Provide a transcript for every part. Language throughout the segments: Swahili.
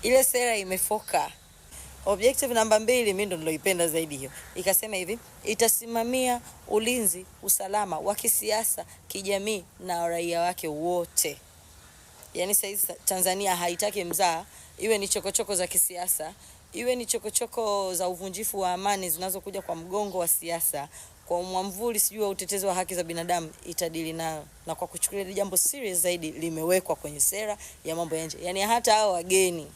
Ile sera imefoka. Objective namba 2 mimi ndo niloipenda zaidi hiyo. Ikasema hivi, itasimamia ulinzi, usalama wa kisiasa, kijamii na raia wake wote. Yaani sasa Tanzania haitaki mzaa, iwe ni chokochoko za kisiasa, iwe ni chokochoko za uvunjifu wa amani zinazokuja kwa mgongo wa siasa, kwa mwamvuli sijui wa utetezi wa haki za binadamu, itadili nayo. Na kwa kuchukulia jambo serious zaidi limewekwa kwenye sera ya mambo ya nje. Yaani hata hao wageni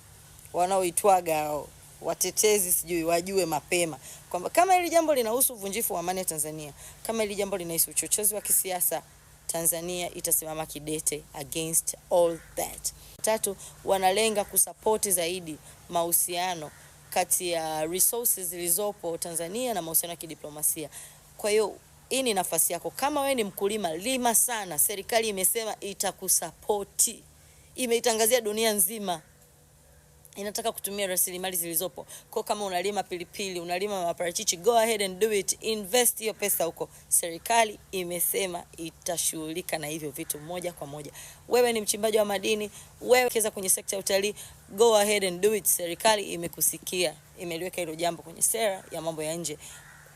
wanaoitwaga hao watetezi sijui wajue mapema kwamba kama hili jambo linahusu uvunjifu wa amani ya Tanzania, kama hili jambo linahusu uchochezi wa kisiasa, Tanzania itasimama kidete against all that. 3, wanalenga kusapoti zaidi mahusiano kati ya resources zilizopo Tanzania na mahusiano ya kidiplomasia. Kwa hiyo hii ni nafasi yako. Kama wewe ni mkulima, lima sana. Serikali imesema itakusapoti. Imeitangazia dunia nzima. Inataka kutumia rasilimali zilizopo. Kwa kama unalima pilipili, unalima maparachichi, go ahead and do it. Invest hiyo pesa huko. Serikali imesema itashughulika na hivyo vitu moja kwa moja. Wewe ni mchimbaji wa madini, wewe keza kwenye sekta ya utalii, go ahead and do it. Serikali imekusikia. Imeliweka hilo jambo kwenye sera ya mambo ya nje.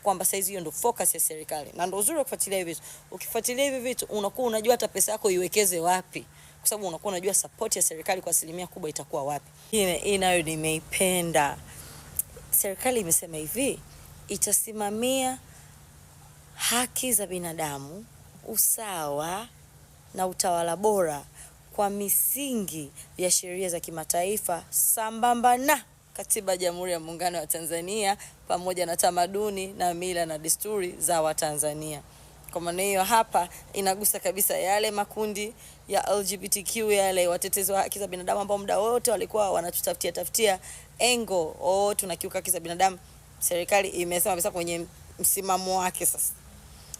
Kwamba saizi hiyo ndo focus ya serikali. Na ndo uzuri wa kufuatilia hivi vitu. Ukifuatilia hivi vitu unakuwa unajua hata pesa yako iwekeze wapi. Kwa sababu unakuwa unajua support ya serikali kwa asilimia kubwa itakuwa wapi. Hii nayo nimeipenda. Serikali imesema hivi, itasimamia haki za binadamu, usawa na utawala bora kwa misingi ya sheria za kimataifa sambamba na Katiba ya Jamhuri ya Muungano wa Tanzania pamoja na tamaduni na mila na desturi za Watanzania. Kwa maana hiyo hapa inagusa kabisa yale makundi ya LGBTQ, yale watetezi wa haki za binadamu ambao muda wote walikuwa wanatutafutia tunakiuka haki za binadamu. Serikali imesema kabisa kwenye msimamo wake sasa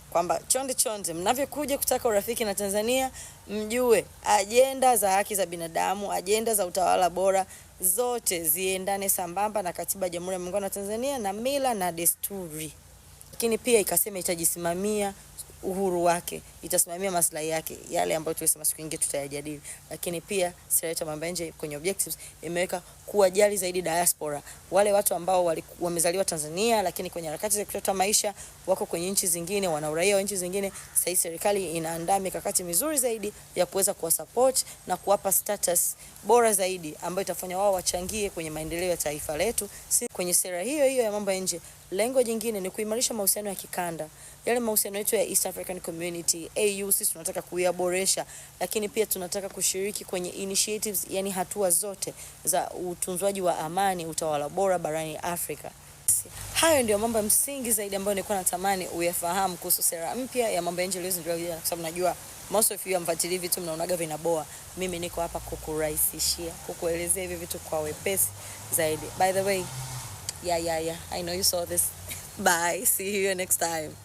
kwamba chonde mnavyokuja kutaka urafiki na Tanzania, mjue ajenda za haki za binadamu, ajenda za utawala bora zote ziendane sambamba na Katiba ya Jamhuri ya Muungano wa Tanzania na mila na desturi. Lakini pia ikasema itajisimamia uhuru wake, itasimamia maslahi yake, yale ambayo tulisema siku nyingine tutayajadili. Lakini pia sera yetu ya mambo ya nje kwenye objectives imeweka kuwajali zaidi diaspora, wale watu ambao wamezaliwa Tanzania lakini kwenye harakati za kutafuta maisha wako kwenye nchi zingine, wana uraia wa nchi zingine. Sasa serikali inaandaa mikakati mizuri zaidi ya kuweza kuwasupport na kuwapa status bora zaidi ambayo itafanya wao wachangie kwenye maendeleo ya taifa letu. Kwenye sera hiyo ya mambo ya nje, lengo jingine ni kuimarisha mahusiano ya kikanda. Yale mahusiano yetu ya East African Community, AU, sisi tunataka kuyaboresha, lakini pia tunataka kushiriki kwenye initiatives, yani hatua zote za utunzwaji wa amani, utawala bora barani Afrika. Hayo ndio mambo msingi zaidi ambayo nilikuwa natamani uyafahamu kuhusu sera mpya ya mambo ya nje iliyozinduliwa, kwa sababu najua most of you amfuatilia vitu mnaonaga vinaboa. Mimi niko hapa kukurahisishia, kukuelezea hivi vitu kwa wepesi zaidi. By the way, yeah, I know you saw this. Bye. See you next time.